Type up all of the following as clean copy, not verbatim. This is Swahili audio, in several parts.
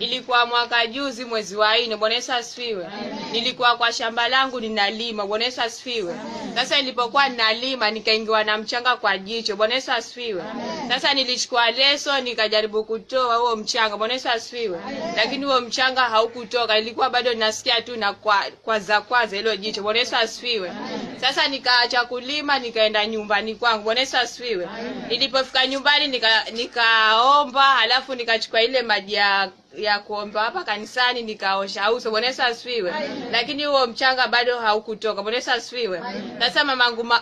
Ilikuwa mwaka juzi mwezi wa 4. Bwana Yesu asifiwe. Nilikuwa kwa shamba langu ninalima. Bwana Yesu asifiwe. Sasa nilipokuwa ninalima nikaingiwa na mchanga kwa jicho. Bwana Yesu asifiwe. Sasa nilichukua leso nikajaribu kutoa huo mchanga. Bwana Yesu asifiwe. Lakini huo mchanga haukutoka. Ilikuwa bado ninasikia tu na kwaza hilo jicho. Bwana Yesu asifiwe. Sasa nikaacha kulima nikaenda nyumbani kwangu. Bwana Yesu asifiwe. Nilipofika nyumbani nikaomba, halafu nikachukua ile maji ya kuomba hapa kanisani nikaosha uso. Bwana Yesu asifiwe. Lakini huo mchanga bado haukutoka. Bwana Yesu asifiwe. Sasa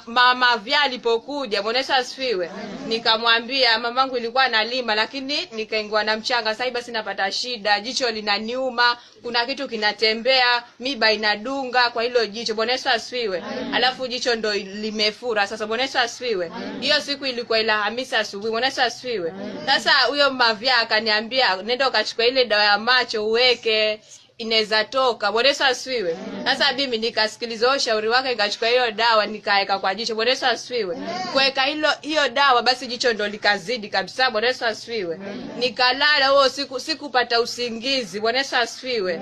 mama vya alipokuja, Bwana Yesu asifiwe, nikamwambia mamangu ilikuwa analima lakini nikaingwa na mchanga. Sasa basi napata shida, jicho linaniuma, kuna kitu kinatembea, miba inadunga kwa hilo jicho. Bwana Yesu asifiwe. Alafu jicho ndo limefura sasa. Bwana Yesu asifiwe. Hiyo siku ilikuwa Alhamisi asubuhi. Bwana Yesu asifiwe. Sasa huyo mavya akaniambia nenda ukachukua ile dawa ya macho uweke, inaweza toka. Bwana Yesu asifiwe. Sasa mimi nikasikiliza ushauri wake, nikachukua hiyo dawa nikaeka kwa jicho. Bwana Yesu asifiwe. Kuweka hiyo dawa basi jicho ndo likazidi kabisa. Bwana Yesu asifiwe. Nikalala huo sikupata usingizi. Bwana Yesu asifiwe.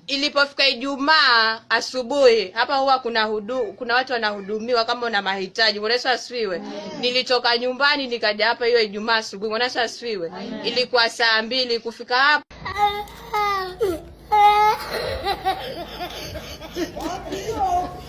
Ilipofika Ijumaa asubuhi, hapa huwa kuna watu wanahudumiwa kama una mahitaji. Bwana Yesu asifiwe. Nilitoka nyumbani nikaja hapa hiyo Ijumaa asubuhi. Bwana Yesu asifiwe. Ilikuwa saa 2 kufika hapa. What?